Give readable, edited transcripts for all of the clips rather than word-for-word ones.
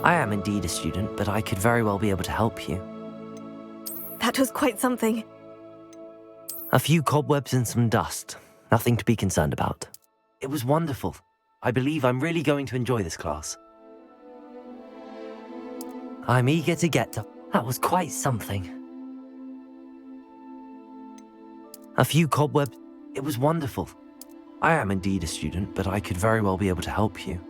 I am indeed a student, but I could very well be able to help you. That was quite something. A few cobwebs and some dust. Nothing to be concerned about. It was wonderful. I believe I'm really going to enjoy this class. I'm eager to get to... That was quite something. A few cobwebs... It was wonderful. I am indeed a student, but I could very well be able to help you.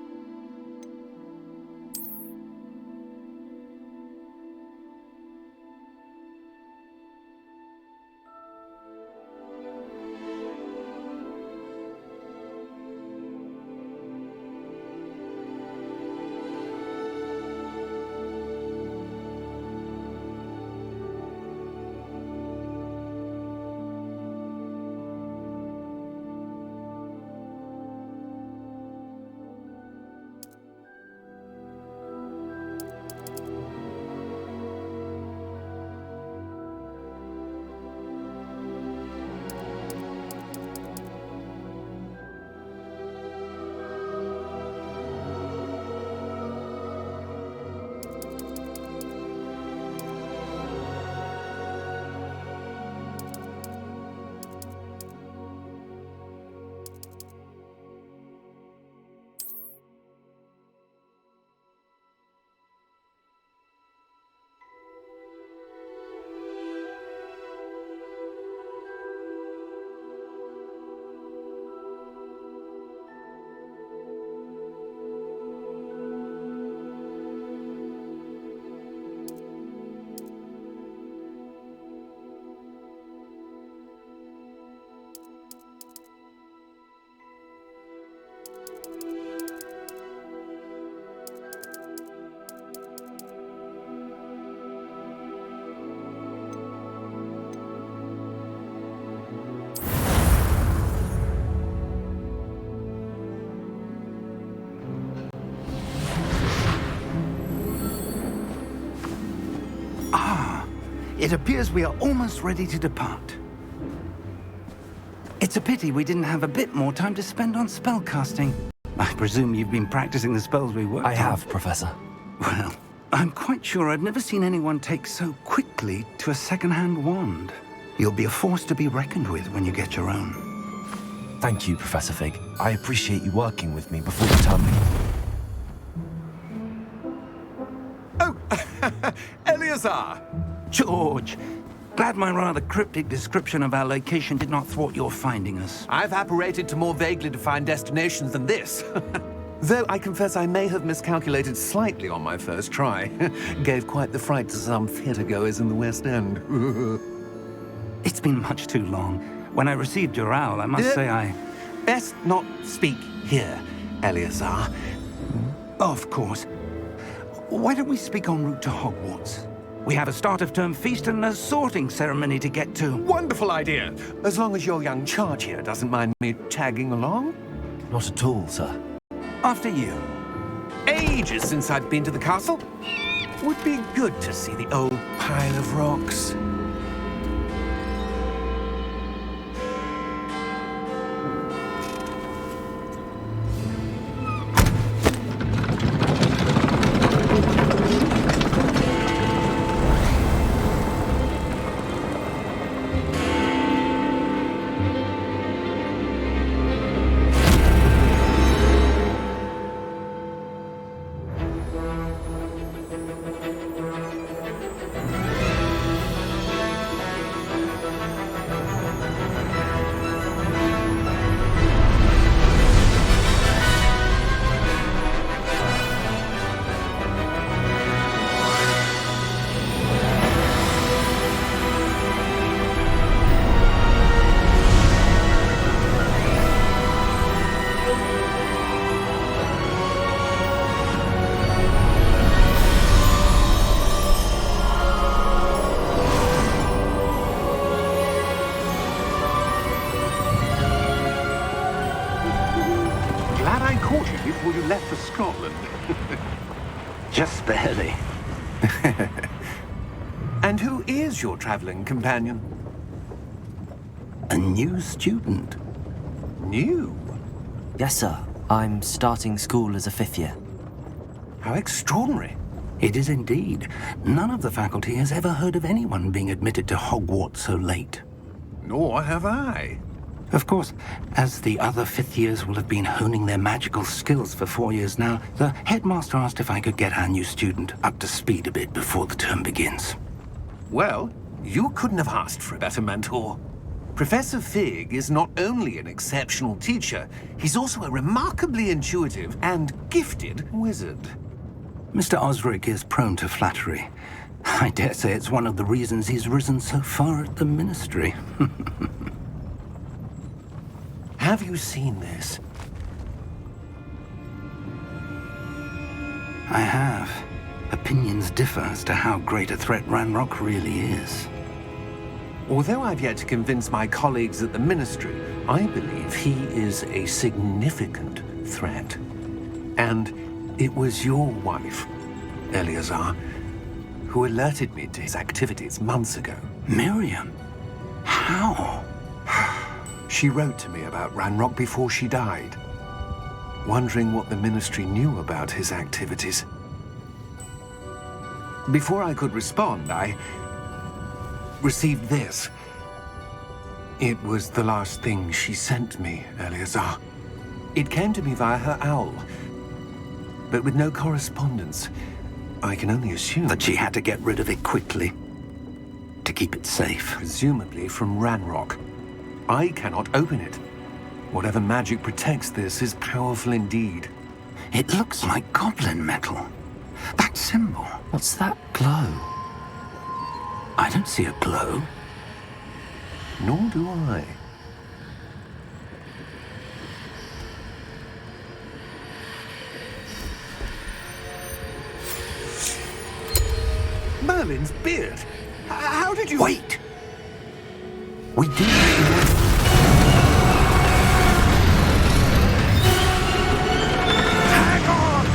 It appears we are almost ready to depart. It's a pity we didn't have a bit more time to spend on spellcasting. I presume you've been practicing the spells we worked on. I have, Professor. Well, I'm quite sure I've never seen anyone take so quickly to a second-hand wand. You'll be a force to be reckoned with when you get your own. Thank you, Professor Fig. I appreciate you working with me before you tell me. Oh, Eleazar! George, glad my rather cryptic description of our location did not thwart your finding us. I've apparated to more vaguely defined destinations than this. Though I confess I may have miscalculated slightly on my first try. Gave quite the fright to some theatre-goers in the West End. It's been much too long. When I received your owl, I must say I... Best not speak here, Eleazar. Of course. Why don't we speak en route to Hogwarts? We have a start-of-term feast and a sorting ceremony to get to. Wonderful idea! As long as your young charge here doesn't mind me tagging along. Not at all, sir. After you. Ages since I'd been to the castle. Would be good to see the old pile of rocks. Before you left for Scotland. Just barely. And who is your traveling companion? A new student. New? Yes, sir. I'm starting school as a 5th year. How extraordinary. It is indeed. None of the faculty has ever heard of anyone being admitted to Hogwarts so late. Nor have I. Of course, as the other fifth years will have been honing their magical skills for 4 years now, the headmaster asked if I could get our new student up to speed a bit before the term begins. Well, you couldn't have asked for a better mentor. Professor Fig is not only an exceptional teacher, he's also a remarkably intuitive and gifted wizard. Mr. Osric is prone to flattery. I dare say it's one of the reasons he's risen so far at the Ministry. Have you seen this? I have. Opinions differ as to how great a threat Ranrock really is. Although I've yet to convince my colleagues at the Ministry, I believe he is a significant threat. And it was your wife, Eleazar, who alerted me to his activities months ago. Miriam? How? She wrote to me about Ranrock before she died, wondering what the Ministry knew about his activities. Before I could respond, I received this. It was the last thing she sent me, Eleazar. It came to me via her owl, but with no correspondence. I can only assume That she had to get rid of it quickly, to keep it safe. presumably from Ranrock. I cannot open it. Whatever magic protects this is powerful indeed. It looks like goblin metal. That symbol. What's that glow? I don't see a glow. Nor do I. Merlin's beard. How did you... Wait! We do. Hang on!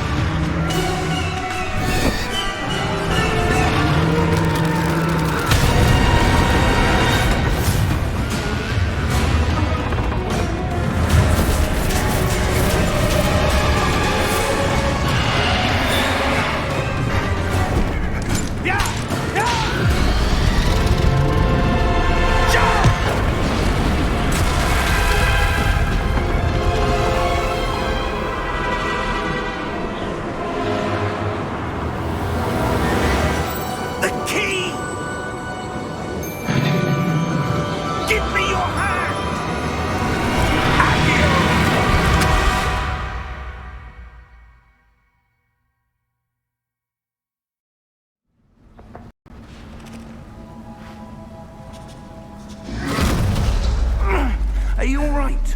Are you all right?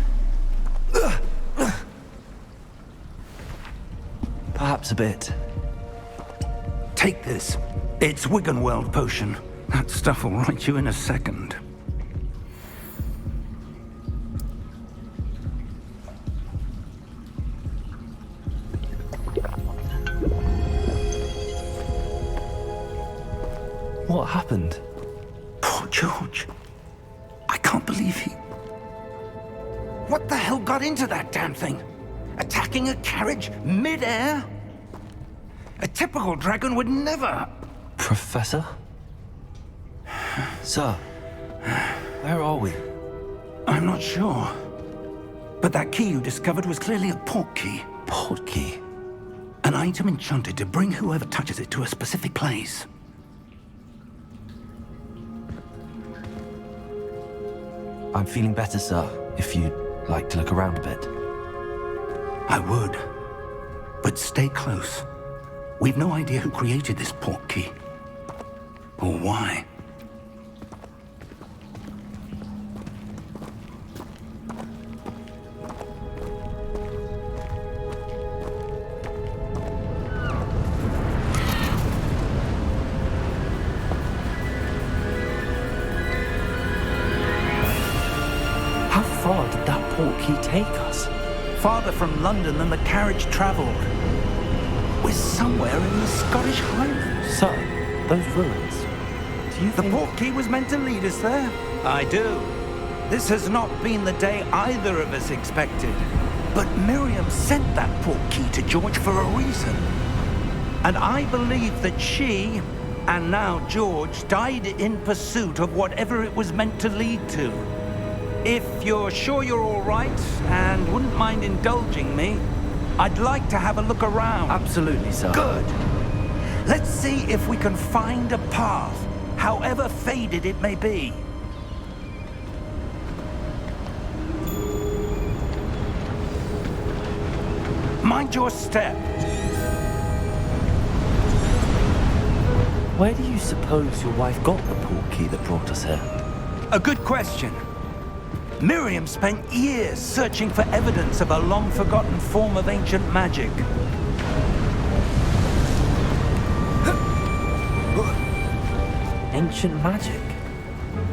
Perhaps a bit. Take this. It's Wiggenweld potion. That stuff will right you in a second. What happened? Poor George. I can't believe he... What the hell got into that damn thing? Attacking a carriage mid-air? A typical dragon would never... Professor? Sir, where are we? I'm not sure. But that key you discovered was clearly a port key. Port key? An item enchanted to bring whoever touches it to a specific place. I'm feeling better, sir, if you'd like to look around a bit. I would. But stay close. We've no idea who created this port key. Or why. How far did that port key take us? Farther from London than the carriage traveled. We're somewhere in the Scottish Highlands. Sir, those ruins. Do you The think... port key was meant to lead us there? I do. This has not been the day either of us expected. But Miriam sent that port key to George for a reason. And I believe that she, and now George, died in pursuit of whatever it was meant to lead to. If you're sure you're all right and wouldn't mind indulging me, I'd like to have a look around. Absolutely, sir. Good. Let's see if we can find a path, however faded it may be. Mind your step. Where do you suppose your wife got the portkey that brought us here? A good question. Miriam spent years searching for evidence of a long-forgotten form of ancient magic. Ancient magic?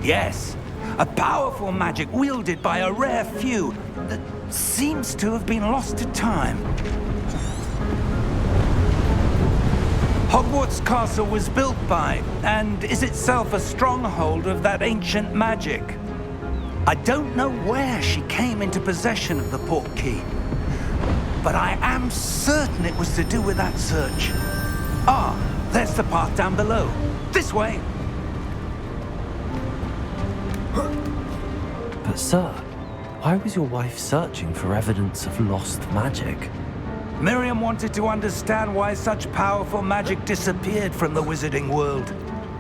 Yes, a powerful magic wielded by a rare few that seems to have been lost to time. Hogwarts Castle was built by, and is itself a stronghold of that ancient magic. I don't know where she came into possession of the portkey, but I am certain it was to do with that search. Ah, there's the path down below. This way. But sir, why was your wife searching for evidence of lost magic? Miriam wanted to understand why such powerful magic disappeared from the wizarding world.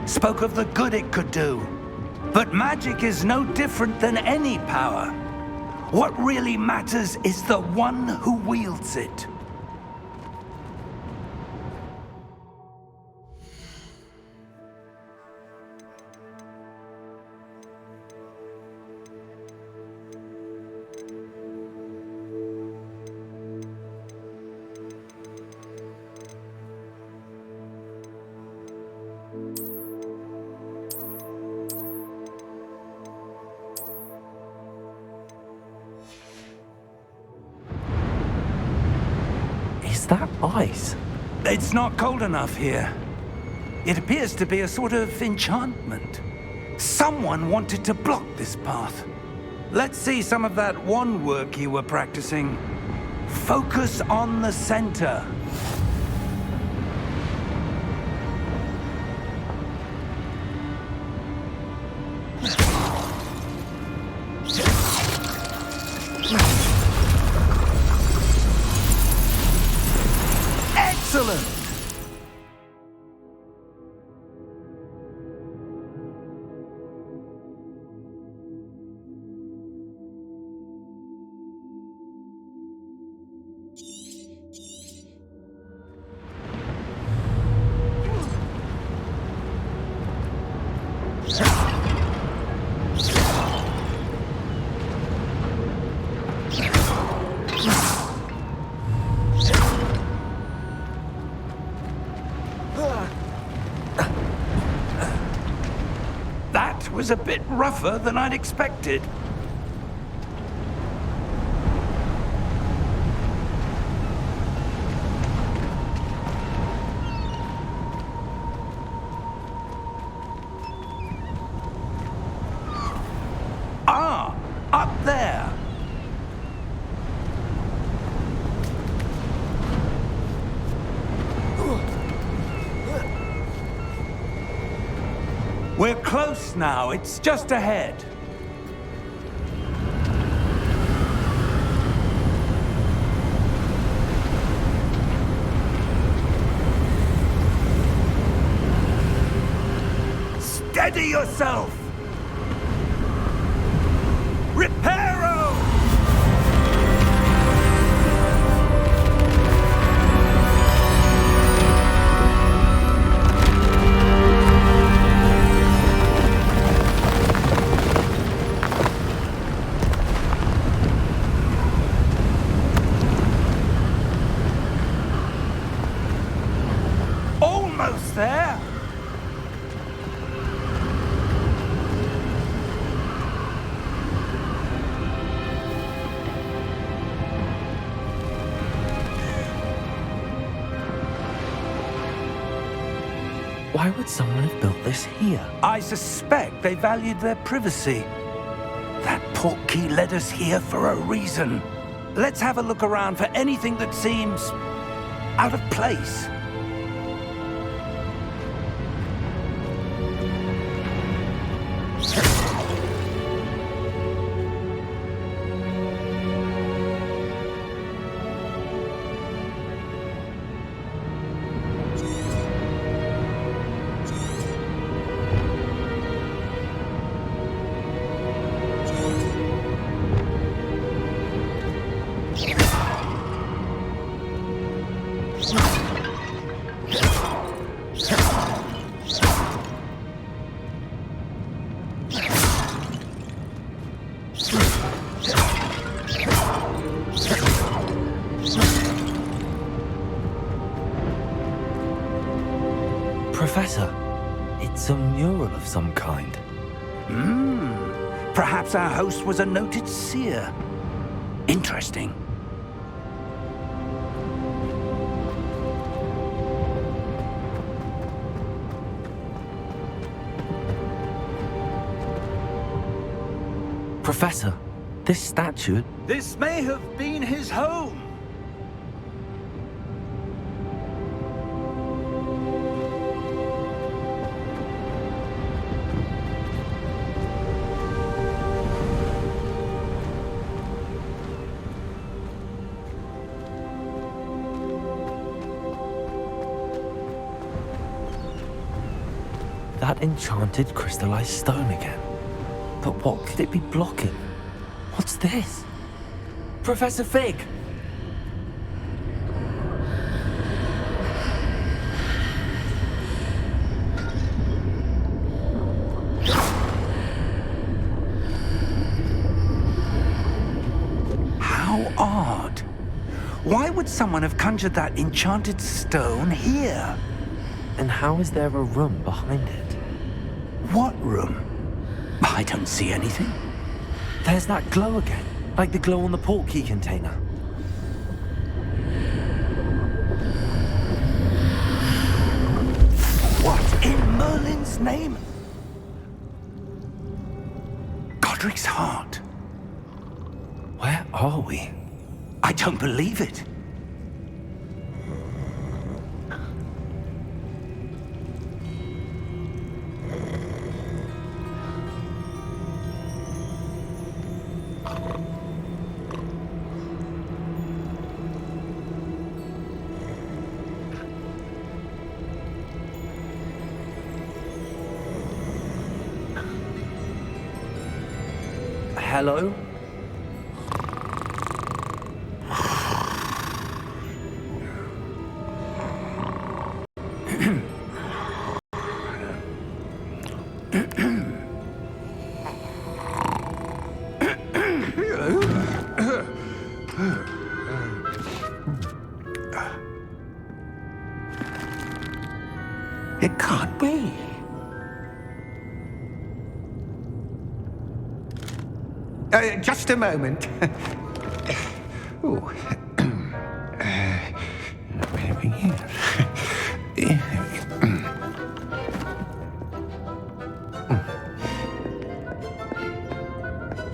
Spoke of the good it could do. But magic is no different than any power. What really matters is the one who wields it. Is that ice? It's not cold enough here. It appears to be a sort of enchantment. Someone wanted to block this path. Let's see some of that wand work you were practicing. Focus on the center. Excellent! That was a bit rougher than I'd expected. Ah, up there. We're close now. It's just ahead. Steady yourself! Reparo! Almost there! Why would someone have built this here? I suspect they valued their privacy. That portkey led us here for a reason. Let's have a look around for anything that seems out of place. Professor, it's a mural of some kind. Perhaps our host was a noted seer. Interesting. Professor, this statue... This may have been his home. That enchanted crystallized stone again. But what could it be blocking? What's this? Professor Fig! How odd. Why would someone have conjured that enchanted stone here? And how is there a room behind it? What room? I don't see anything. There's that glow again, like the glow on the portkey container. What in Merlin's name? Godric's heart. Where are we? I don't believe it. Hello? It can't be. Just a moment. Oh.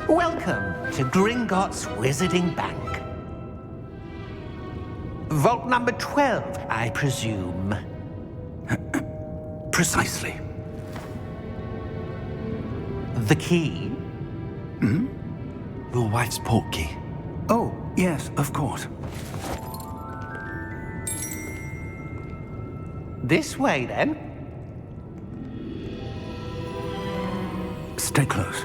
Welcome to Gringotts Wizarding Bank. Vault number 12, I presume. Precisely. The key? Your wife's portkey. Oh, yes, of course. This way, then. Stay close.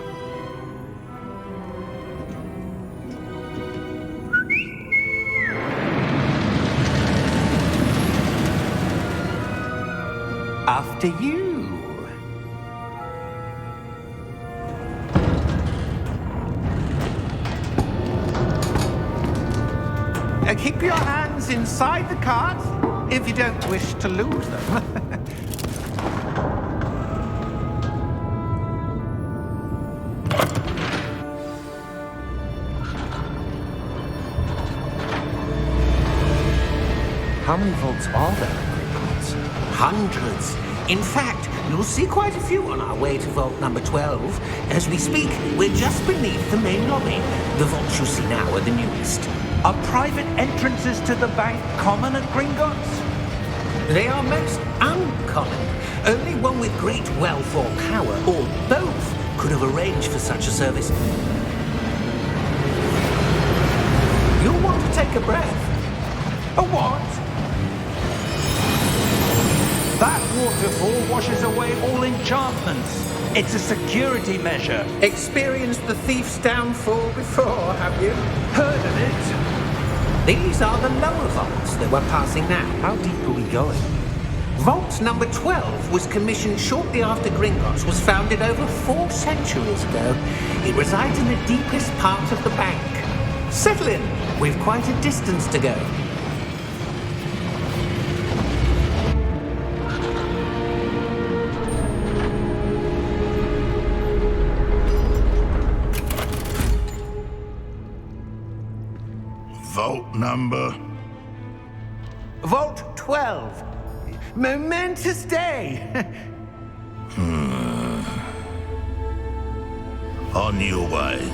After you. Keep your hands inside the carts if you don't wish to lose them. How many vaults are there in Gringotts? Hundreds. In fact, you'll see quite a few on our way to vault number 12. As we speak, we're just beneath the main lobby. The vaults you see now are the newest. Are private entrances to the bank common at Gringotts? They are most uncommon. Only one with great wealth or power, or both, could have arranged for such a service. You'll want to take a breath. A what? That waterfall washes away all enchantments. It's a security measure. Experienced the thief's downfall before, have you? Heard of it? These are the lower vaults that we're passing now. How deep are we going? Vault number 12 was commissioned shortly after Gringotts was founded over 4 centuries ago. It resides in the deepest part of the bank. Settle in. We've quite a distance to go. Number? Vault 12. Momentous day. On your way.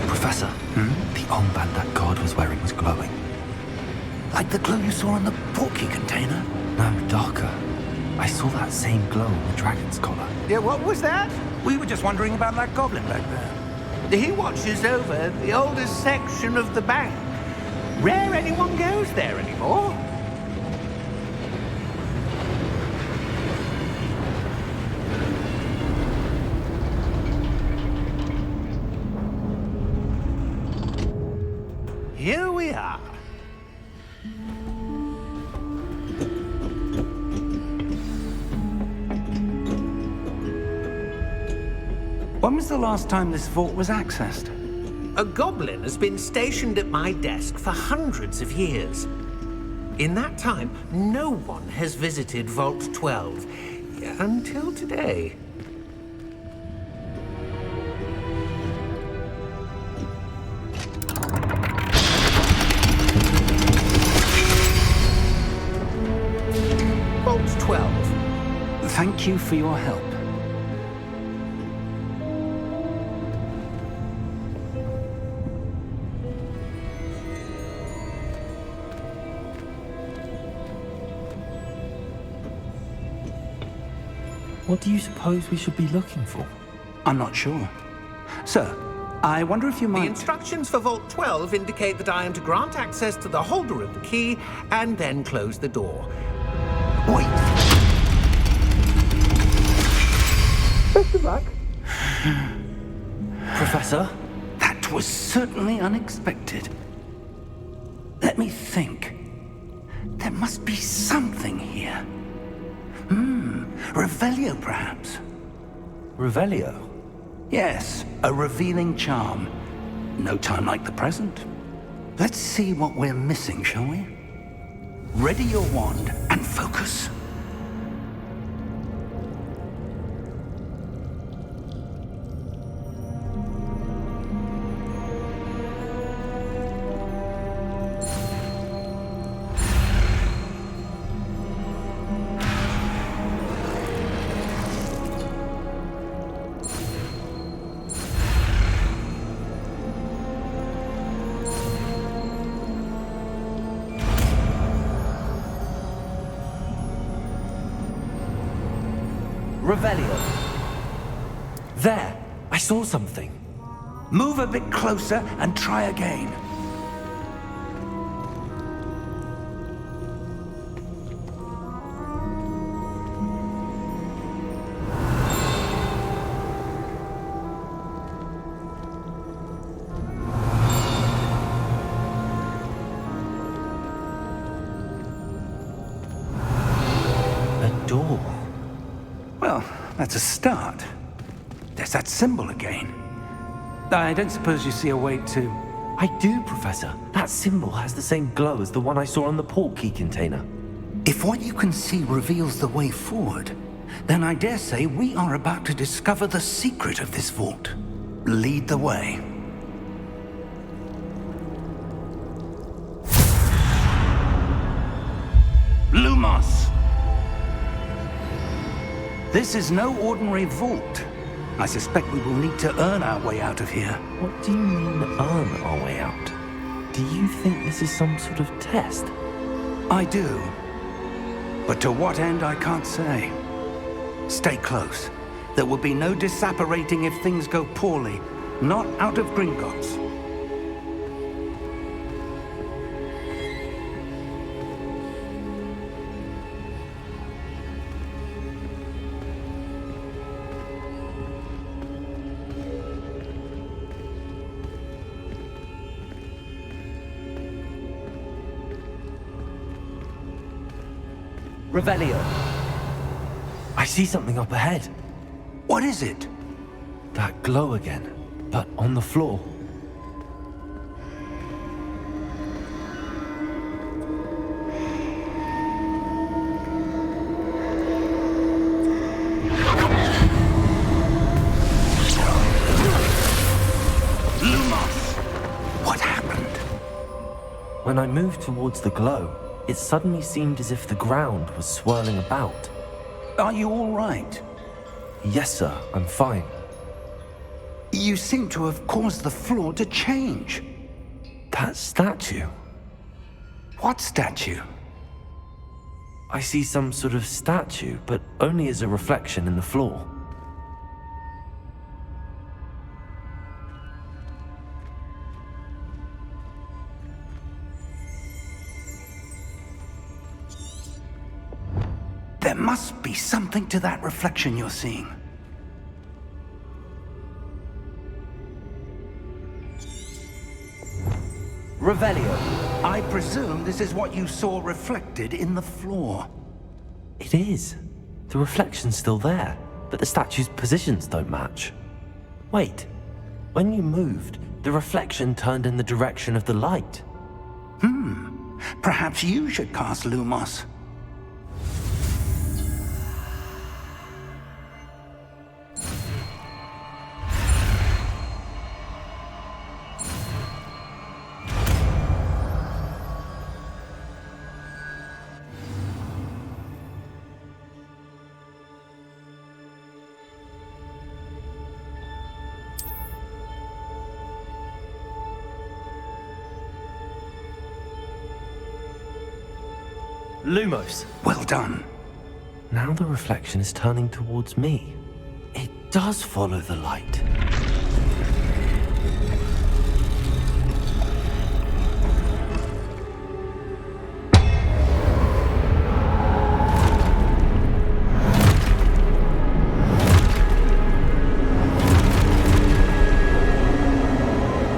Professor, the armband that guard was wearing was glowing. Like the glow you saw on the portkey container? No, darker. I saw that same glow on the dragon's collar. Yeah, what was that? We were just wondering about that goblin back there. He watches over the oldest section of the bank. Rare anyone goes there anymore. Here we are. When was the last time this vault was accessed? A goblin has been stationed at my desk for hundreds of years. In that time, no one has visited Vault 12 until today. Vault 12. Thank you for your help. What do you suppose we should be looking for? I'm not sure. Sir, I wonder if you The might... instructions for Vault 12 indicate that I am to grant access to the holder of the key and then close the door. Wait. Best of luck. Professor? That was certainly unexpected. Let me think. There must be something here. Revelio, perhaps? Revelio? Yes, a revealing charm. No time like the present. Let's see what we're missing, shall we? Ready your wand and focus. Revelio. There! I saw something. Move a bit closer and try again. A door. Well, that's a start. There's that symbol again. I don't suppose you see a way to... I do, Professor. That symbol has the same glow as the one I saw on the portkey container. If what you can see reveals the way forward, then I dare say we are about to discover the secret of this vault. Lead the way. Lumos! This is no ordinary vault. I suspect we will need to earn our way out of here. What do you mean, earn our way out? Do you think this is some sort of test? I do. But to what end, I can't say. Stay close. There will be no disapparating if things go poorly. Not out of Gringotts. Revelio. I see something up ahead. What is it? That glow again. but on the floor. What happened? When I moved towards the glow, it suddenly seemed as if the ground was swirling about. Are you all right? Yes, sir, I'm fine. You seem to have caused the floor to change. That statue? What statue? I see some sort of statue, but only as a reflection in the floor. There must be something to that reflection you're seeing. Revelio. I presume this is what you saw reflected in the floor. It is. The reflection's still there, but the statue's positions don't match. Wait. When you moved, the reflection turned in the direction of the light. Perhaps you should cast Lumos. Lumos. Well done. Now the reflection is turning towards me. It does follow the light.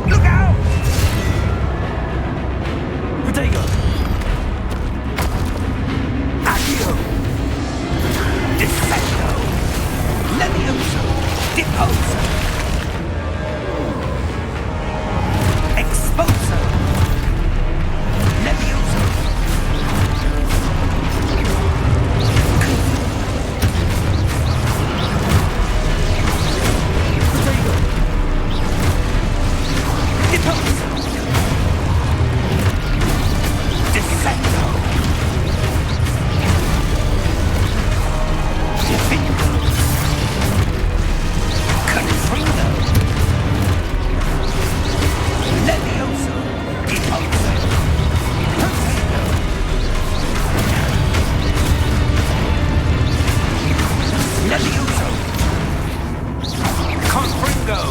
Look out! Protego! Accio! Defendo! Levioso! Deposo! Exposo! Levioso! Protego! Deposo! Defendo! Defendo! Confringo! Levioso! Deposo! Protego! Levioso! Confringo!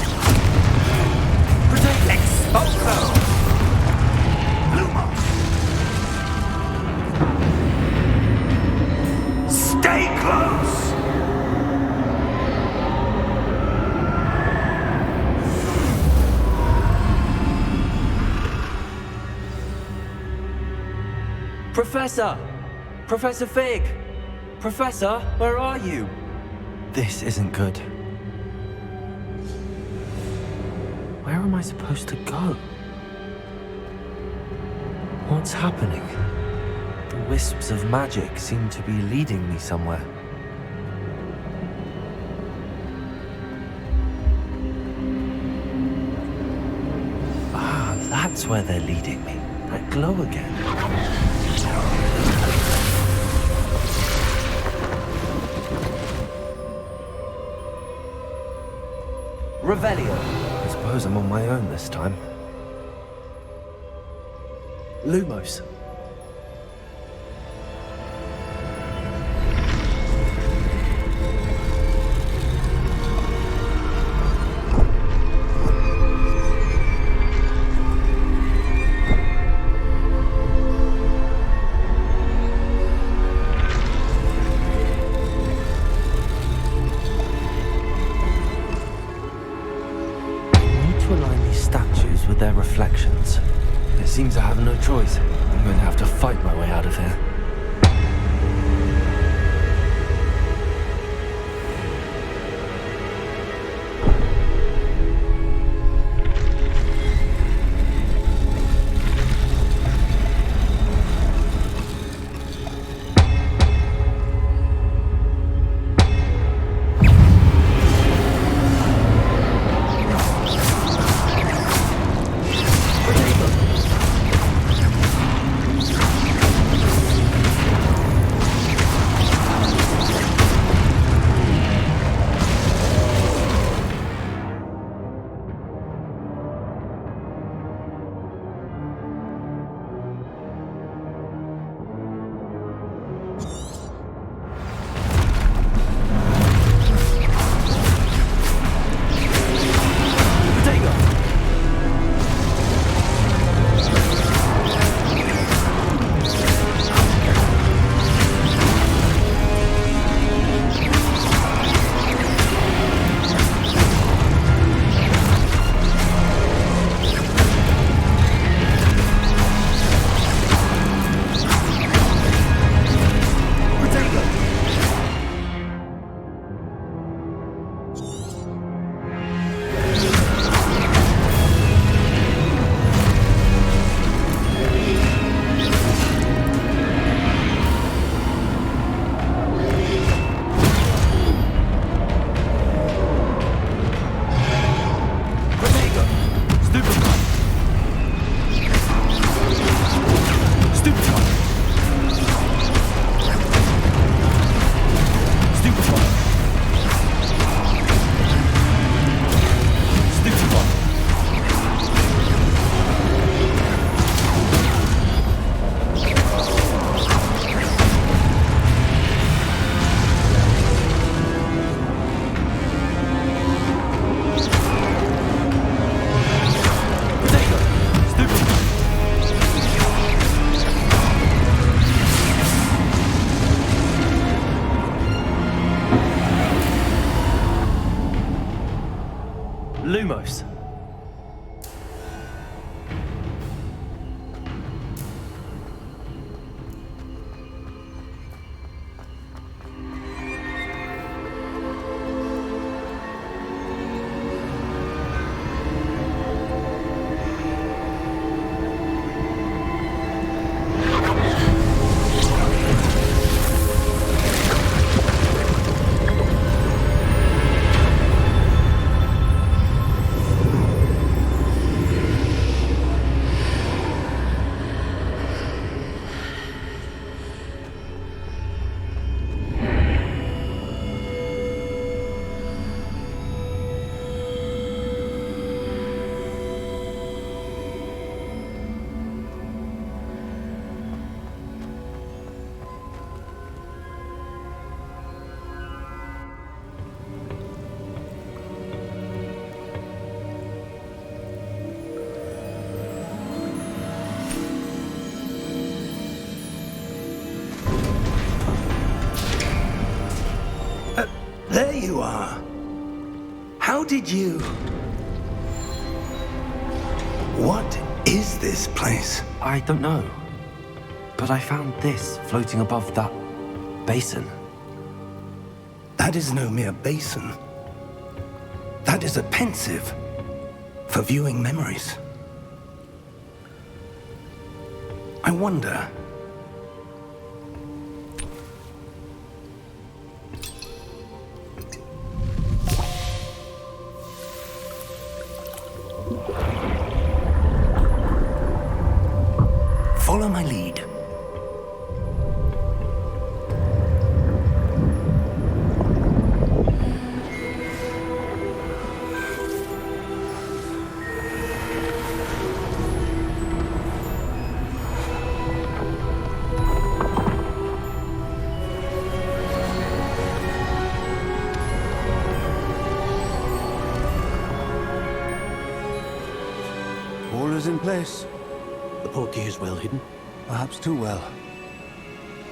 Protego! Expulso! Lumos! Stay close! Professor! Professor Fig! Professor, where are you? This isn't good. Where am I supposed to go? What's happening? The wisps of magic seem to be leading me somewhere. Ah, that's where they're leading me. That glow again. Revelio. I suppose I'm on my own this time. Lumos. Their reflections. It seems I have no choice. I'm going to have to fight my way out of here. you are. How did you... What is this place? I don't know. But I found this floating above that basin. That is no mere basin. That is a pensive for viewing memories. I wonder... Follow my lead. All is in place. The portkey is well hidden. Perhaps too well.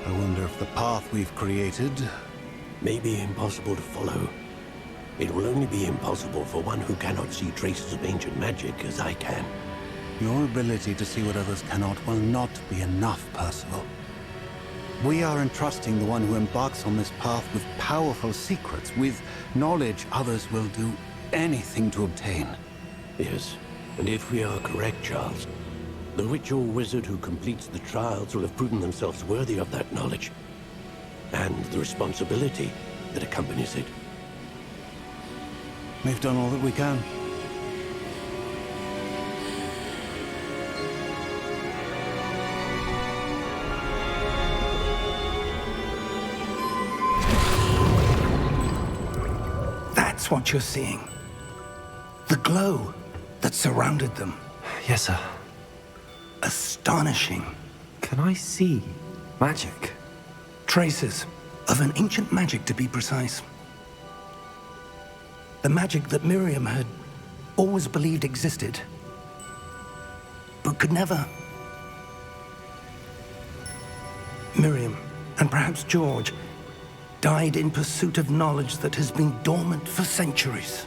I wonder if the path we've created... May be impossible to follow. It will only be impossible for one who cannot see traces of ancient magic as I can. Your ability to see what others cannot will not be enough, Percival. We are entrusting the one who embarks on this path with powerful secrets, with knowledge others will do anything to obtain. Yes, and if we are correct, Charles, the witch or wizard who completes the trials will have proven themselves worthy of that knowledge, and the responsibility that accompanies it. We've done all that we can. That's what you're seeing. The glow that surrounded them. Yes, sir. Astonishing. Can I see magic? Traces of an ancient magic, to be precise. The magic that Miriam had always believed existed, but could never. Miriam, and perhaps George, died in pursuit of knowledge that has been dormant for centuries.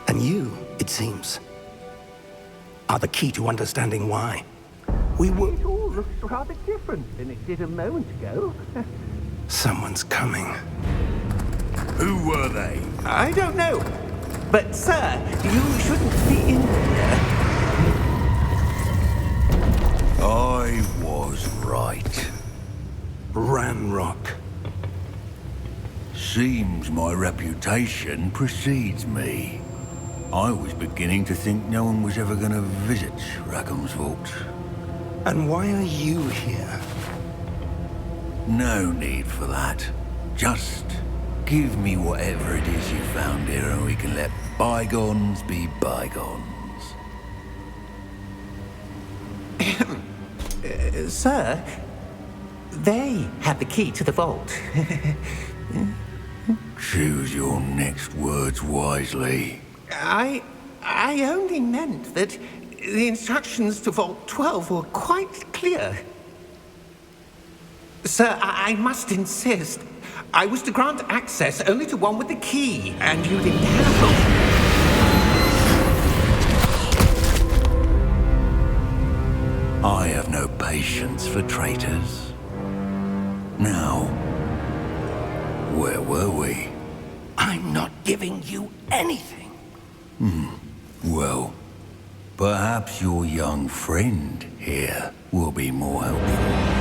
And you, it seems, are the key to understanding why. We were... It all looks rather different than it did a moment ago. Someone's coming. Who were they? I don't know. But, sir, you shouldn't be in here. I was right. Ranrock. Seems my reputation precedes me. I was beginning to think no one was ever going to visit Rackham's vault. And why are you here? No need for that. Just give me whatever it is you found here and we can let bygones be bygones. Sir, they have the key to the vault. Choose your next words wisely. I only meant that the instructions to Vault 12 were quite clear. Sir, I must insist. I was to grant access only to one with the key, and you didn't have them. I have no patience for traitors. Now, where were we? I'm not giving you anything. Well, perhaps your young friend here will be more helpful.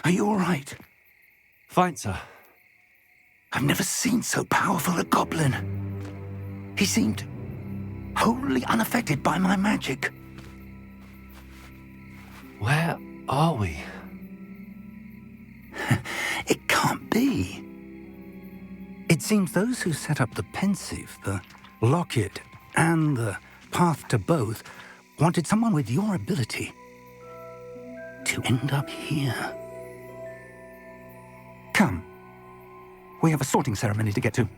Are you all right? Fine, sir. I've never seen so powerful a goblin. He seemed wholly unaffected by my magic. Where are we? It can't be. It seems those who set up the Pensive, the locket, and the path to both wanted someone with your ability to end up here. Come. We have a sorting ceremony to get to.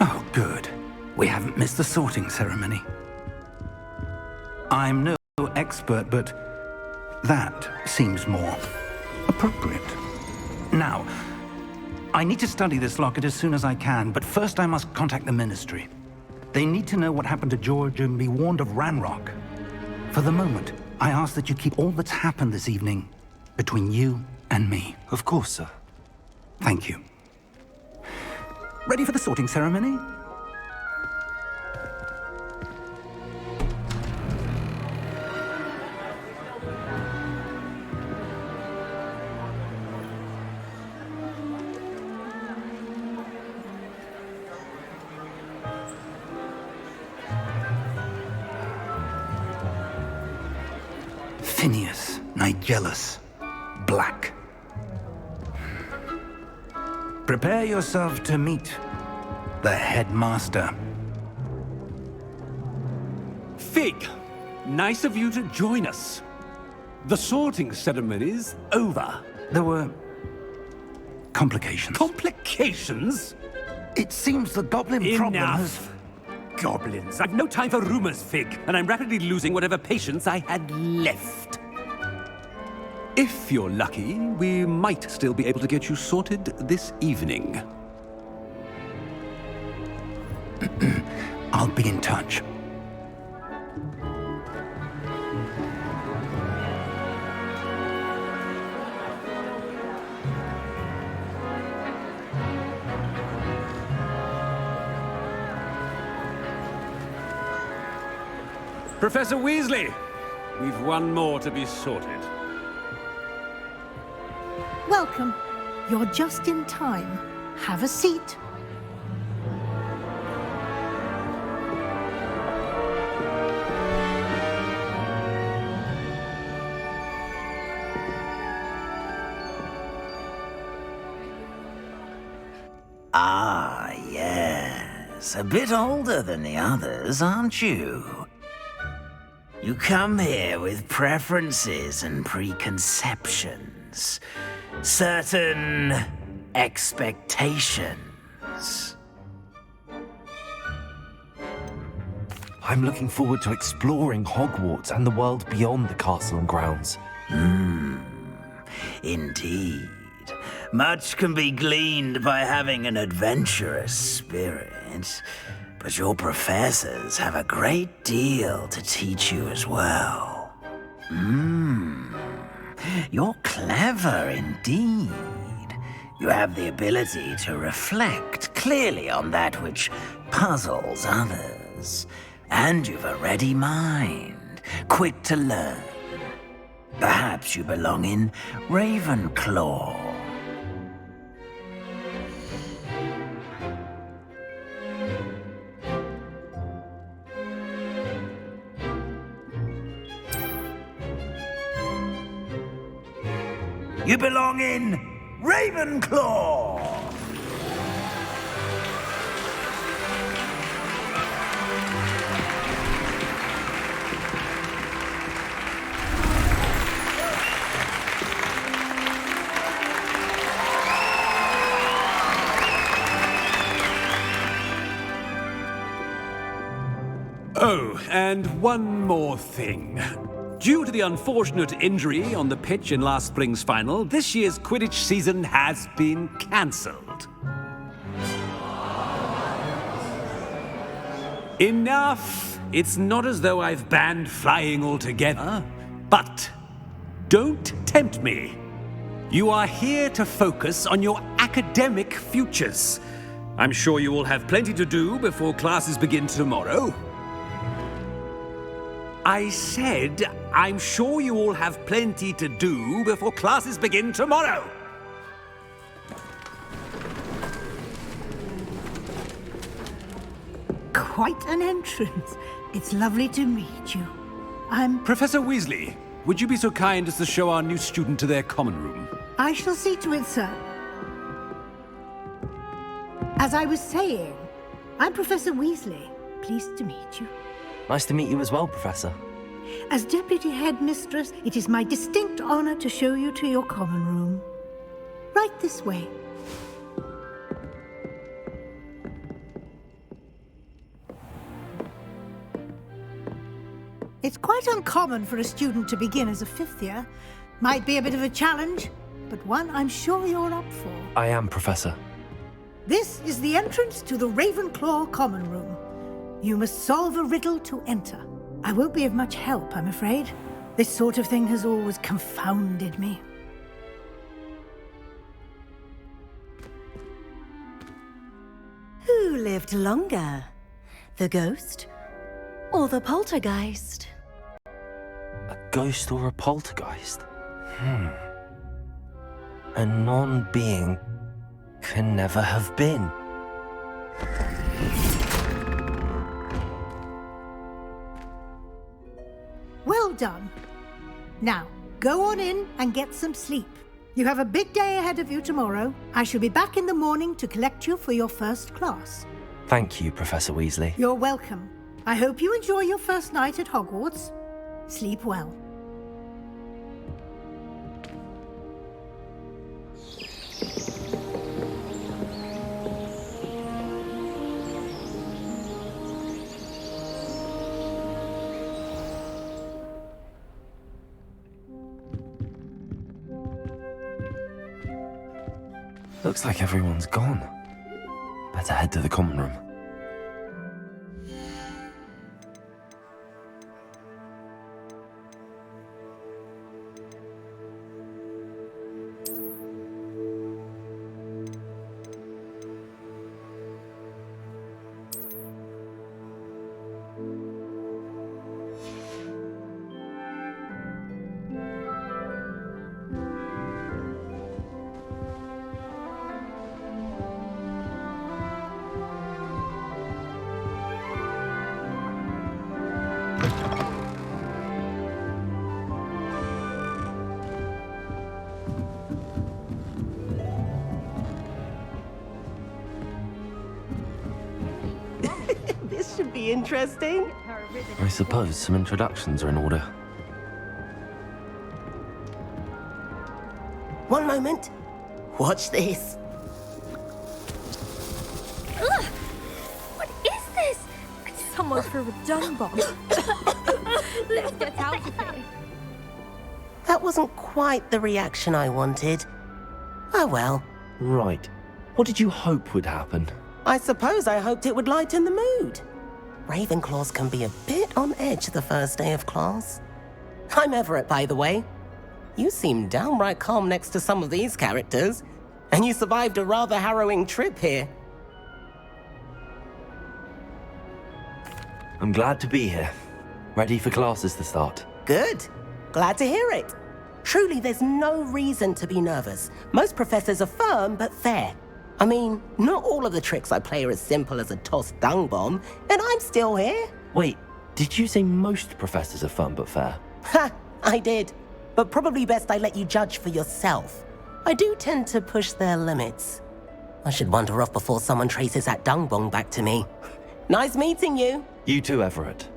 Oh, good. We haven't missed the sorting ceremony. I'm no expert, but that seems more appropriate. Now, I need to study this locket as soon as I can, but first I must contact the Ministry. They need to know what happened to George and be warned of Ranrock. For the moment, I ask that you keep all that's happened this evening between you and me. Of course, sir. Thank you. Ready for the sorting ceremony? Phineas, Nigellus, Black. Prepare yourself to meet the headmaster. Fig, nice of you to join us. The sorting ceremony's over. There were complications. Complications? It seems the goblin problem has... Enough. Goblins. I've no time for rumors, Fig, and I'm rapidly losing whatever patience I had left. If you're lucky, we might still be able to get you sorted this evening. I'll be in touch. Professor Weasley, we've one more to be sorted. Welcome. You're just in time. Have a seat. Ah, yes. A bit older than the others, aren't you? You come here with preferences and preconceptions. Certain expectations. I'm looking forward to exploring Hogwarts and the world beyond the castle and grounds. Indeed. Much can be gleaned by having an adventurous spirit, but your professors have a great deal to teach you as well. You're clever indeed. You have the ability to reflect clearly on that which puzzles others, And you've a ready mind, quick to learn. Perhaps you belong in Ravenclaw. You belong in Ravenclaw! Oh, and one more thing. Due to the unfortunate injury on the pitch in last spring's final, this year's Quidditch season has been cancelled. Enough! It's not as though I've banned flying altogether, but don't tempt me. You are here to focus on your academic futures. I'm sure you all have plenty to do before classes begin tomorrow. I said, I'm sure you all have plenty to do before classes begin tomorrow. Quite an entrance. It's lovely to meet you. Professor Weasley, would you be so kind as to show our new student to their common room? I shall see to it, sir. As I was saying, I'm Professor Weasley. Pleased to meet you. Nice to meet you as well, Professor. As Deputy Headmistress, it is my distinct honor to show you to your common room. Right this way. It's quite uncommon for a student to begin as a fifth year. Might be a bit of a challenge, but one I'm sure you're up for. I am, Professor. This is the entrance to the Ravenclaw common room. You must solve a riddle to enter. I won't be of much help, I'm afraid. This sort of thing has always confounded me. Who lived longer? The ghost or the poltergeist? A ghost or a poltergeist? A non-being can never have been. Well done. Now, go on in and get some sleep. You have a big day ahead of you tomorrow. I shall be back in the morning to collect you for your first class. Thank you, Professor Weasley. You're welcome. I hope you enjoy your first night at Hogwarts. Sleep well. Looks like everyone's gone. Better head to the common room. This should be interesting. I suppose some introductions are in order. One moment. Watch this. Ugh! What is this? Someone threw a dung bomb. Let's get out of here. That wasn't quite the reaction I wanted. Oh well. Right. What did you hope would happen? I suppose I hoped it would lighten the mood. Ravenclaws can be a bit on edge the first day of class. I'm Everett, by the way. You seem downright calm next to some of these characters, and you survived a rather harrowing trip here. I'm glad to be here. Ready for classes to start. Good. Glad to hear it. Truly, there's no reason to be nervous. Most professors are firm but fair. I mean, not all of the tricks I play are as simple as a tossed dung bomb, and I'm still here. Wait, did you say most professors are fun but fair? Ha! I did. But probably best I let you judge for yourself. I do tend to push their limits. I should wander off before someone traces that dung bomb back to me. Nice meeting you. You too, Everett.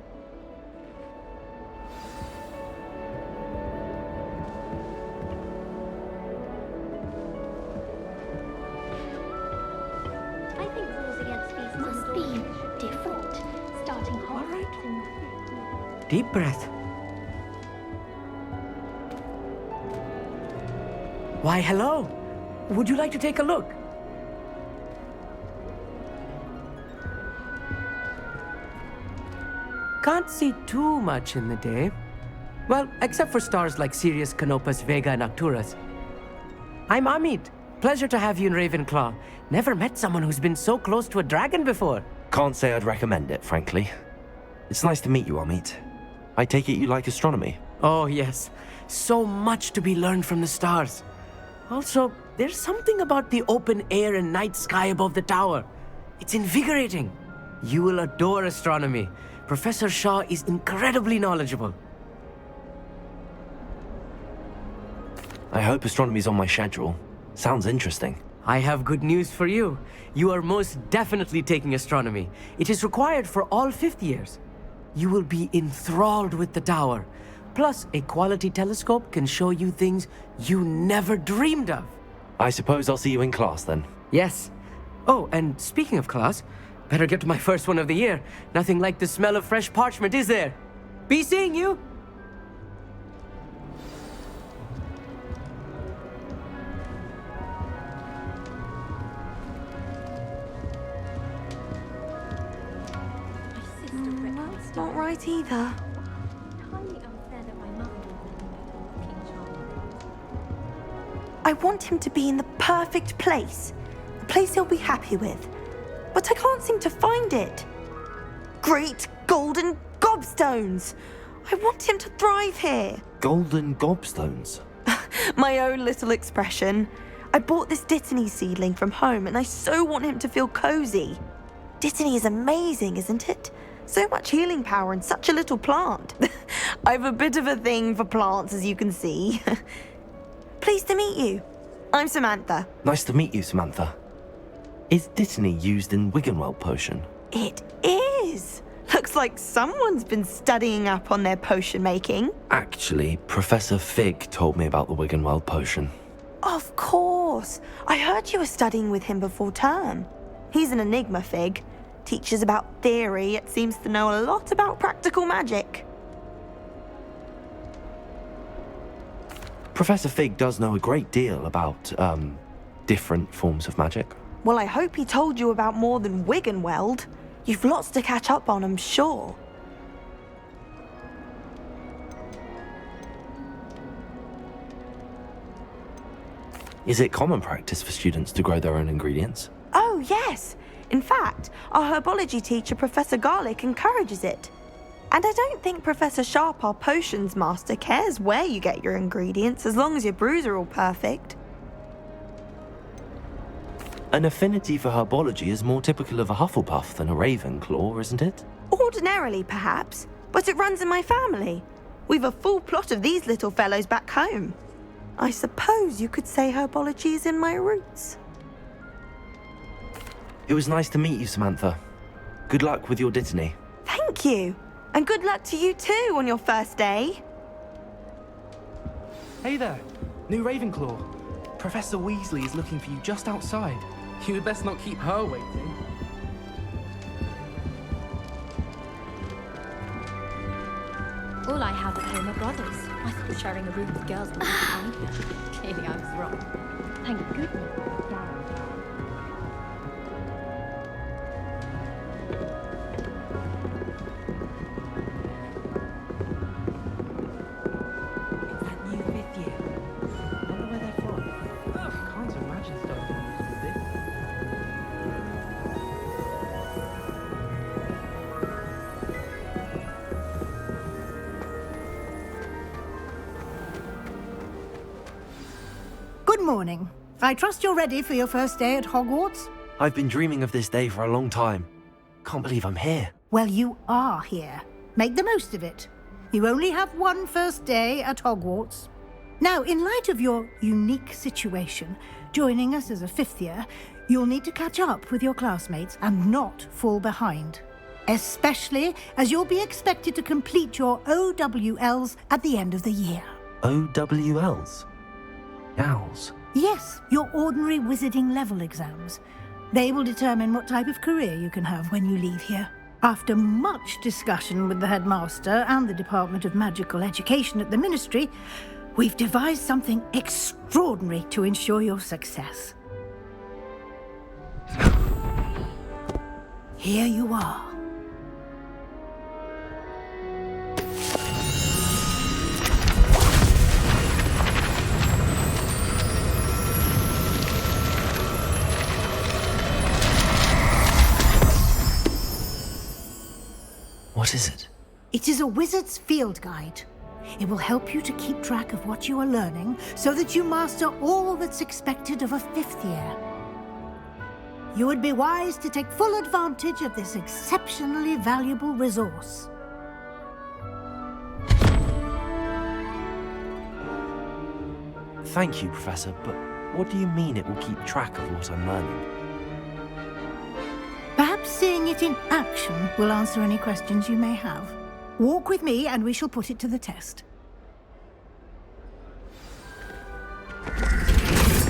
I think rules against fees must be different. Starting Hogwarts. Deep breath. Why, hello. Would you like to take a look? Can't see too much in the day. Well, except for stars like Sirius, Canopus, Vega, and Arcturus. I'm Amit. Pleasure to have you in Ravenclaw. Never met someone who's been so close to a dragon before. Can't say I'd recommend it, frankly. It's nice to meet you, Amit. I take it you like astronomy? Oh, yes. So much to be learned from the stars. Also, there's something about the open air and night sky above the tower. It's invigorating. You will adore astronomy. Professor Shaw is incredibly knowledgeable. I hope astronomy's on my schedule. Sounds interesting. I have good news for you. You are most definitely taking astronomy. It is required for all 5th years. You will be enthralled with the tower. Plus, a quality telescope can show you things you never dreamed of. I suppose I'll see you in class then. Yes. Oh, and speaking of class, better get to my first one of the year. Nothing like the smell of fresh parchment, is there? Be seeing you! That's not right either. I want him to be in the perfect place. A place he'll be happy with. But I can't seem to find it. Great golden gobstones! I want him to thrive here. Golden gobstones? My own little expression. I bought this Dittany seedling from home and I so want him to feel cozy. Dittany is amazing, isn't it? So much healing power in such a little plant. I have a bit of a thing for plants, as you can see. Pleased to meet you. I'm Samantha. Nice to meet you, Samantha. Is Dittany used in Wiggenweld potion? It is. Looks like someone's been studying up on their potion making. Actually, Professor Fig told me about the Wiggenweld potion. Of course. I heard you were studying with him before term. He's an enigma, Fig. Teaches about theory, yet seems to know a lot about practical magic. Professor Fig does know a great deal about, different forms of magic. Well, I hope he told you about more than Wiggenweld. You've lots to catch up on, I'm sure. Is it common practice for students to grow their own ingredients? Oh, yes. In fact, our herbology teacher, Professor Garlick, encourages it. And I don't think Professor Sharp, our potions master, cares where you get your ingredients as long as your brews are all perfect. An affinity for herbology is more typical of a Hufflepuff than a Ravenclaw, isn't it? Ordinarily, perhaps, but it runs in my family. We've a full plot of these little fellows back home. I suppose you could say herbology is in my roots. It was nice to meet you, Samantha. Good luck with your Dittany. Thank you. And good luck to you too on your first day. Hey there, new Ravenclaw. Professor Weasley is looking for you just outside. You had best not keep her waiting. All I have at home are brothers. I thought sharing a room with girls would be fine. Clearly I was wrong. Thank goodness. Good morning. I trust you're ready for your first day at Hogwarts? I've been dreaming of this day for a long time. Can't believe I'm here. Well, you are here. Make the most of it. You only have one first day at Hogwarts. Now, in light of your unique situation, joining us as a fifth year, you'll need to catch up with your classmates and not fall behind. Especially as you'll be expected to complete your OWLs at the end of the year. OWLs? Owls? Yes, your ordinary wizarding level exams. They will determine what type of career you can have when you leave here. After much discussion with the headmaster and the Department of Magical Education at the Ministry, we've devised something extraordinary to ensure your success. Here you are. What is it? It is a wizard's field guide. It will help you to keep track of what you are learning so that you master all that's expected of a fifth year. You would be wise to take full advantage of this exceptionally valuable resource. Thank you, Professor, but what do you mean it will keep track of what I'm learning? Perhaps seeing it in action will answer any questions you may have. Walk with me and we shall put it to the test.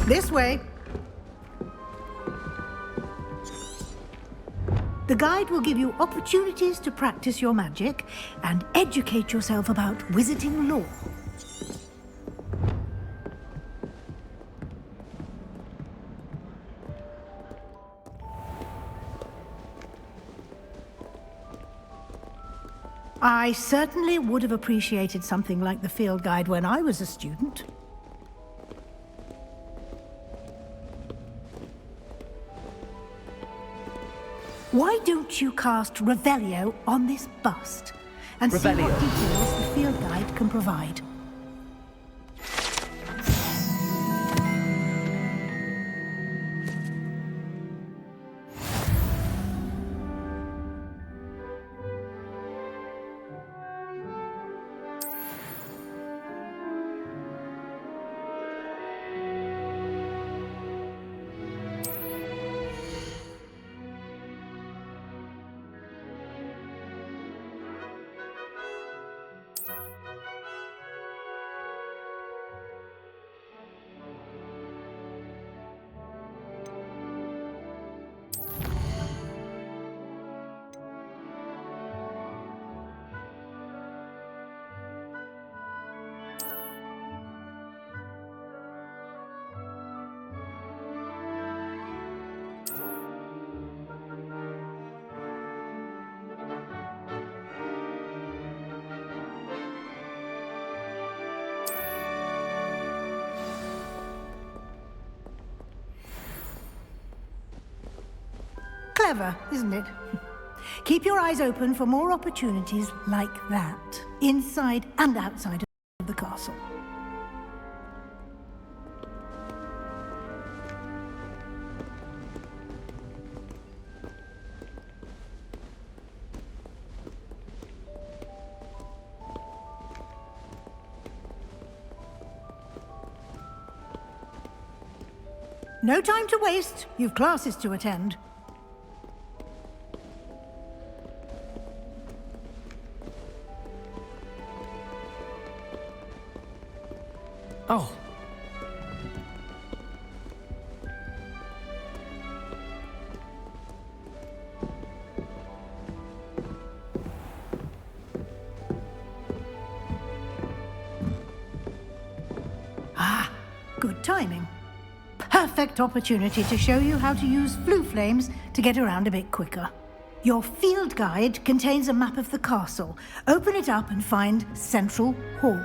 This way. The guide will give you opportunities to practice your magic and educate yourself about wizarding lore. I certainly would have appreciated something like the field guide when I was a student. Why don't you cast Revelio on this bust and see what details the field guide can provide? Clever, isn't it? Keep your eyes open for more opportunities like that, inside and outside of the castle. No time to waste. You've classes to attend. Oh. Ah, good timing. Perfect opportunity to show you how to use flue flames to get around a bit quicker. Your field guide contains a map of the castle. Open it up and find Central Hall.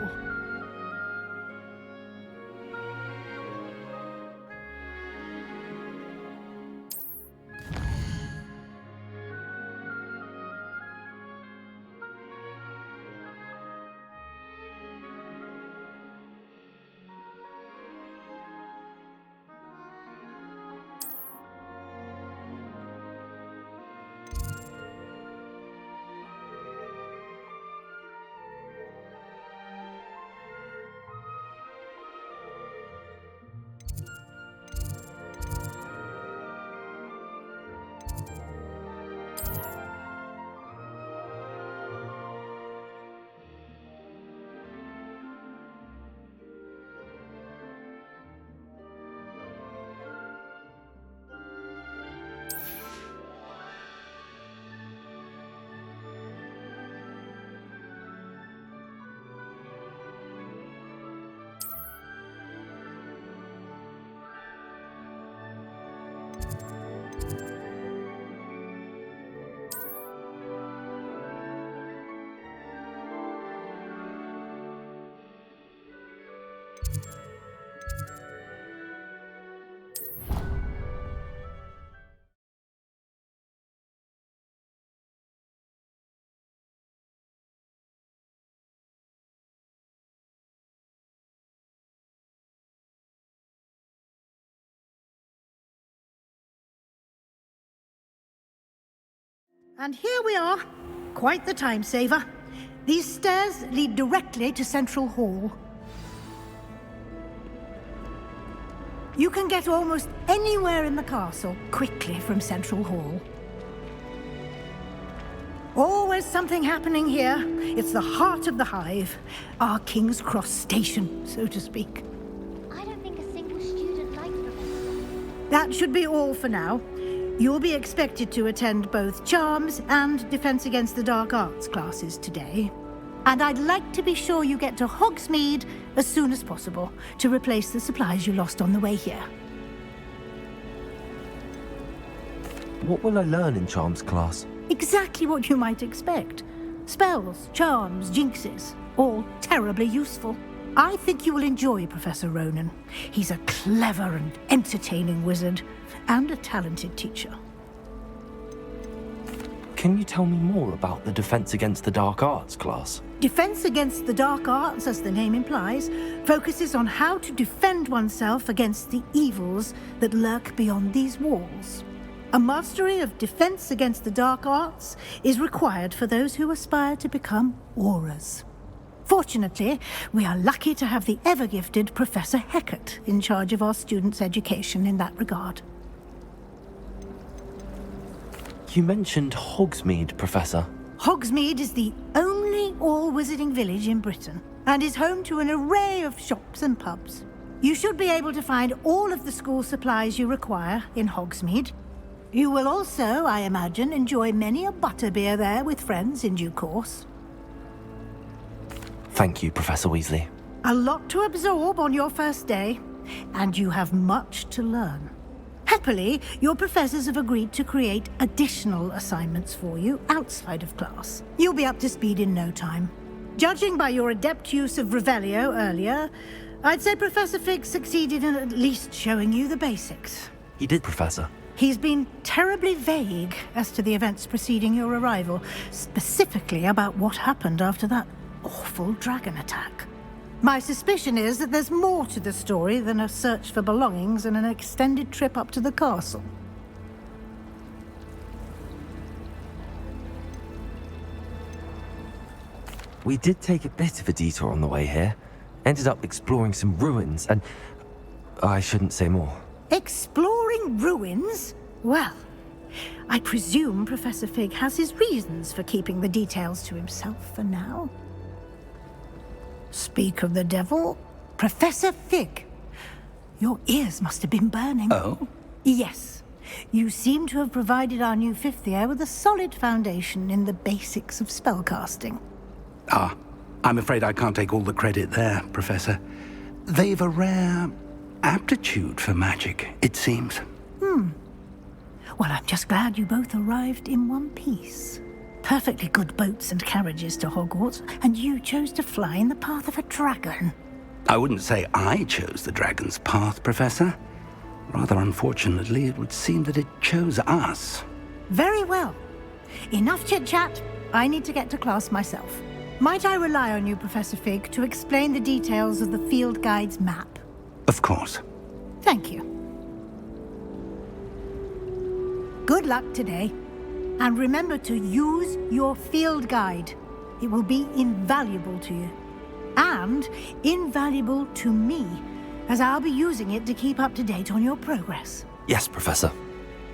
And here we are. Quite the time saver. These stairs lead directly to Central Hall. You can get almost anywhere in the castle quickly from Central Hall. Always something happening here. It's the heart of the hive. Our King's Cross station, so to speak. I don't think a single student likes Professor. That should be all for now. You'll be expected to attend both Charms and Defense Against the Dark Arts classes today. And I'd like to be sure you get to Hogsmeade as soon as possible to replace the supplies you lost on the way here. What will I learn in Charms class? Exactly what you might expect. Spells, charms, jinxes, all terribly useful. I think you will enjoy Professor Ronan. He's a clever and entertaining wizard, and a talented teacher. Can you tell me more about the Defense Against the Dark Arts class? Defense Against the Dark Arts, as the name implies, focuses on how to defend oneself against the evils that lurk beyond these walls. A mastery of Defense Against the Dark Arts is required for those who aspire to become auras. Fortunately, we are lucky to have the ever-gifted Professor Hecat in charge of our students' education in that regard. You mentioned Hogsmeade, Professor. Hogsmeade is the only all-wizarding village in Britain and is home to an array of shops and pubs. You should be able to find all of the school supplies you require in Hogsmeade. You will also, I imagine, enjoy many a butterbeer there with friends in due course. Thank you, Professor Weasley. A lot to absorb on your first day, and you have much to learn. Happily, your professors have agreed to create additional assignments for you outside of class. You'll be up to speed in no time. Judging by your adept use of Revelio earlier, I'd say Professor Fig succeeded in at least showing you the basics. He did, Professor. He's been terribly vague as to the events preceding your arrival, specifically about what happened after that awful dragon attack. My suspicion is that there's more to the story than a search for belongings and an extended trip up to the castle. We did take a bit of a detour on the way here. Ended up exploring some ruins and... I shouldn't say more. Exploring ruins? Well, I presume Professor Fig has his reasons for keeping the details to himself for now. Speak of the devil, Professor Fig. Your ears must have been burning. Oh? Yes. You seem to have provided our new fifth year with a solid foundation in the basics of spellcasting. Ah, I'm afraid I can't take all the credit there, Professor. They've a rare aptitude for magic, it seems. Well, I'm just glad you both arrived in one piece. Perfectly good boats and carriages to Hogwarts, and you chose to fly in the path of a dragon. I wouldn't say I chose the dragon's path, Professor. Rather unfortunately, it would seem that it chose us. Very well. Enough chit-chat. I need to get to class myself. Might I rely on you, Professor Fig, to explain the details of the field guide's map? Of course. Thank you. Good luck today. And remember to use your field guide. It will be invaluable to you. And invaluable to me, as I'll be using it to keep up to date on your progress. Yes, Professor.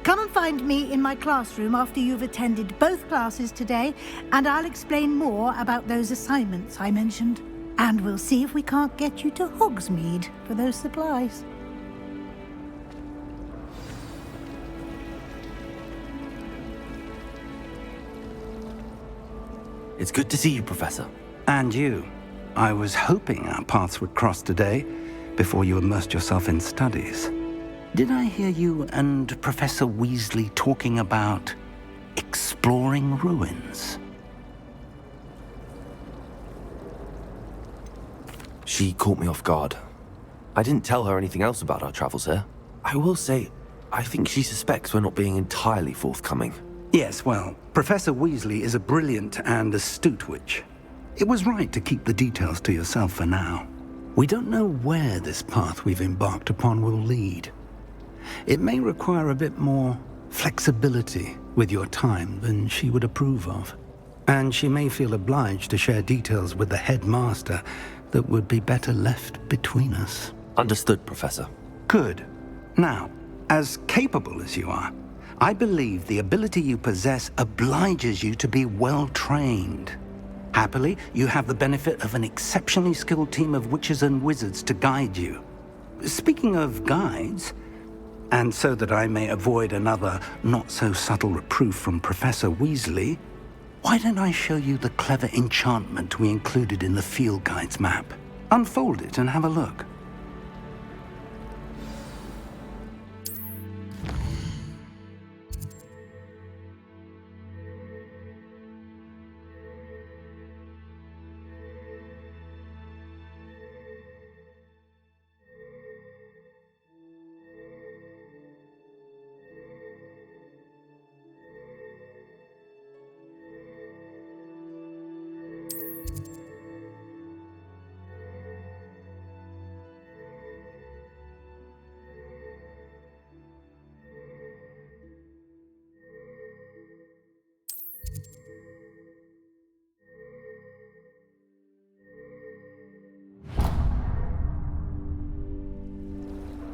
Come and find me in my classroom after you've attended both classes today, and I'll explain more about those assignments I mentioned. And we'll see if we can't get you to Hogsmeade for those supplies. It's good to see you, Professor. And you. I was hoping our paths would cross today, before you immersed yourself in studies. Did I hear you and Professor Weasley talking about exploring ruins? She caught me off guard. I didn't tell her anything else about our travels here. I will say, I think she suspects we're not being entirely forthcoming. Yes, well, Professor Weasley is a brilliant and astute witch. It was right to keep the details to yourself for now. We don't know where this path we've embarked upon will lead. It may require a bit more flexibility with your time than she would approve of. And she may feel obliged to share details with the headmaster that would be better left between us. Understood, Professor. Good. Now, as capable as you are, I believe the ability you possess obliges you to be well-trained. Happily, you have the benefit of an exceptionally skilled team of witches and wizards to guide you. Speaking of guides, and so that I may avoid another not-so-subtle reproof from Professor Weasley, why don't I show you the clever enchantment we included in the field guide's map? Unfold it and have a look.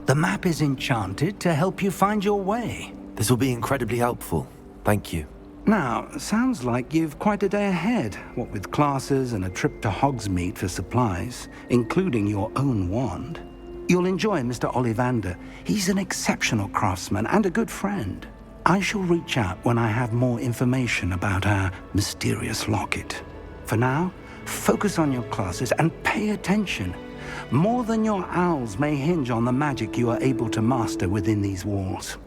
The map is enchanted to help you find your way. This will be incredibly helpful. Thank you. Now, sounds like you've quite a day ahead, what with classes and a trip to Hogsmeade for supplies, including your own wand. You'll enjoy Mr. Ollivander. He's an exceptional craftsman and a good friend. I shall reach out when I have more information about our mysterious locket. For now, focus on your classes and pay attention. More than your owls may hinge on the magic you are able to master within these walls.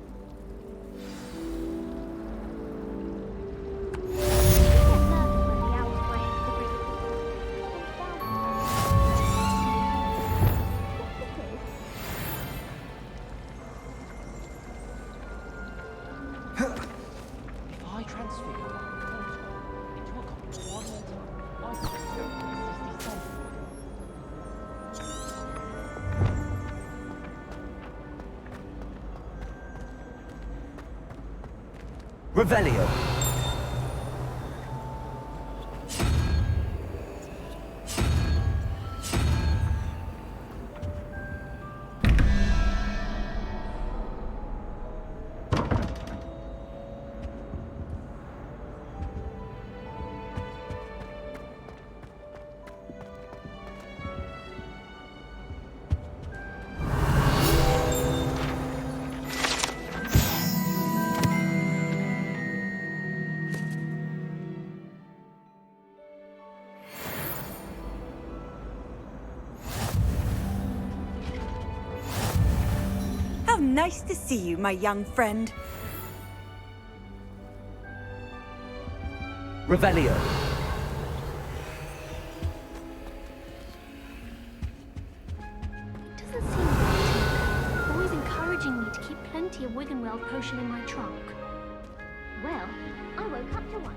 Revelio. Nice to see you, my young friend. Revelio. It doesn't seem right. Always encouraging me to keep plenty of Wiggenweld potion in my trunk. Well, I woke up to one.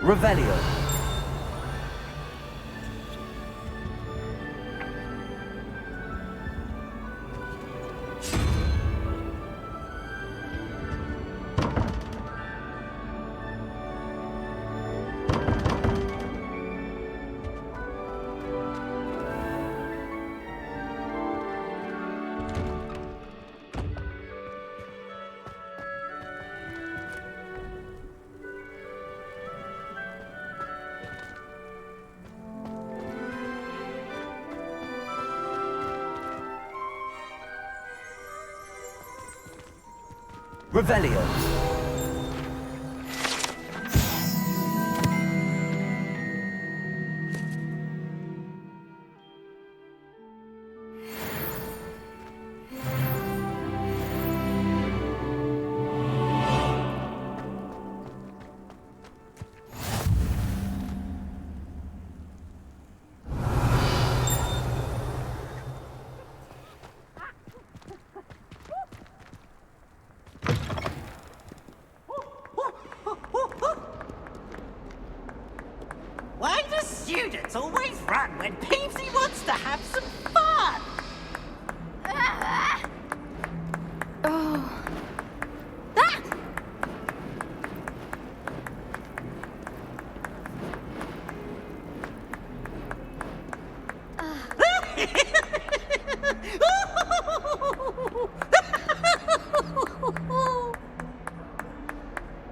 Revelio. Revelio. Why do students always run when Pensive wants to have some fun? Oh.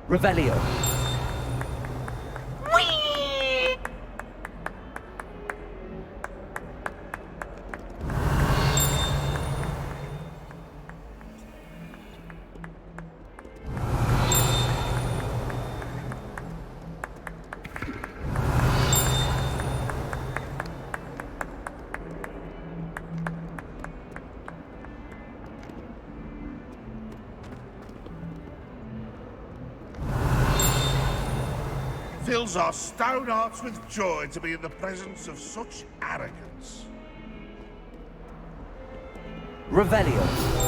Revelio. Fills our stout hearts with joy to be in the presence of such arrogance. Revelio.